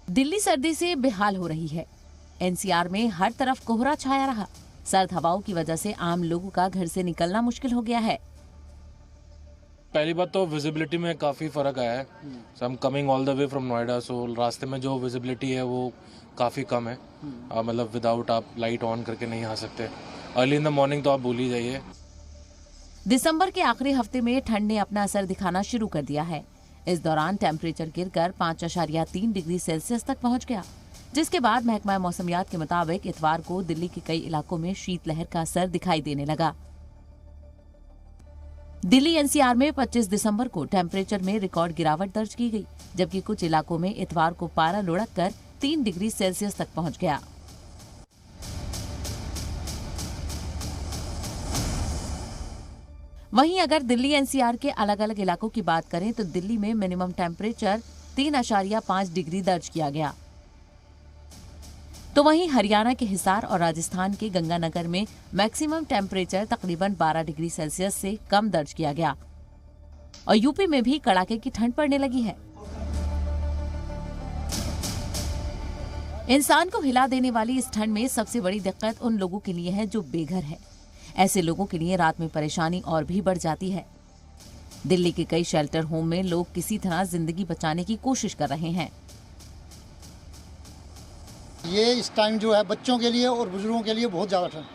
दिल्ली सर्दी से बेहाल हो रही है। एनसीआर में हर तरफ कोहरा छाया रहा। सर्द हवाओं की वजह से आम लोगों का घर से निकलना मुश्किल हो गया है। पहली बात तो विजिबिलिटी में काफ़ी फ़र्क आया है। सो हम coming all the way from Noida, so रास्ते में जो विजिबिलिटी है वो काफ़ी कम है। मतलब विदाउट आप लाइट ऑन करके नहीं आ सकते। अर्ली इन द मॉर्निंग तो आप भूल ही जाइए। दिसंबर के आखिरी हफ्ते में ठंड ने अपना असर दिखाना शुरू कर दिया है। इस दौरान टेम्परेचर गिरकर 5.3 डिग्री सेल्सियस तक पहुंच गया, जिसके बाद महकमा मौसमियात के मुताबिक इतवार को दिल्ली के कई इलाकों में शीतलहर का असर दिखाई देने लगा। दिल्ली एनसीआर में 25 दिसंबर को टेम्परेचर में रिकॉर्ड गिरावट दर्ज की गई, जबकि कुछ इलाकों में इतवार को पारा लुढ़ककर 3 डिग्री सेल्सियस तक पहुंच गया। वहीं अगर दिल्ली एनसीआर के अलग अलग इलाकों की बात करें तो दिल्ली में मिनिमम टेम्परेचर 3.5 डिग्री दर्ज किया गया। तो वहीं हरियाणा के हिसार और राजस्थान के गंगानगर में मैक्सिमम टेम्परेचर तकरीबन 12 डिग्री सेल्सियस से कम दर्ज किया गया। और यूपी में भी कड़ाके की ठंड पड़ने लगी है। इंसान को हिला देने वाली इस ठंड में सबसे बड़ी दिक्कत उन लोगों के लिए है जो बेघर है। ऐसे लोगों के लिए रात में परेशानी और भी बढ़ जाती है। दिल्ली के कई शेल्टर होम में लोग किसी तरह जिंदगी बचाने की कोशिश कर रहे हैं। ये इस टाइम जो है बच्चों के लिए और बुजुर्गों के लिए बहुत ज्यादा ठंड,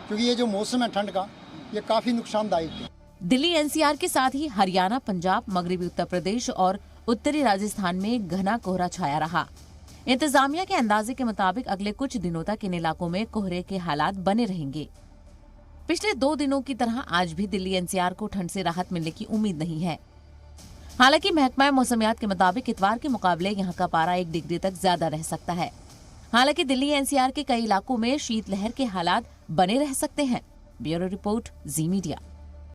क्योंकि ये जो मौसम है ठंड का, ये काफी नुकसानदायक है। दिल्ली एनसीआर के साथ ही हरियाणा, पंजाब, मगरबी उत्तर प्रदेश और उत्तरी राजस्थान में घना कोहरा छाया रहा। इंतजामिया के अंदाजे के मुताबिक अगले कुछ दिनों तक इन इलाकों में कोहरे के हालात बने रहेंगे। पिछले 2 दिनों की तरह आज भी दिल्ली एनसीआर को ठंड से राहत मिलने की उम्मीद नहीं है। हालांकि महकमा मौसमियात के मुताबिक इतवार के मुकाबले यहां का पारा 1 डिग्री तक ज्यादा रह सकता है। हालांकि दिल्ली एनसीआर के कई इलाकों में शीतलहर के हालात बने रह सकते हैं। ब्यूरो रिपोर्ट, जी मीडिया।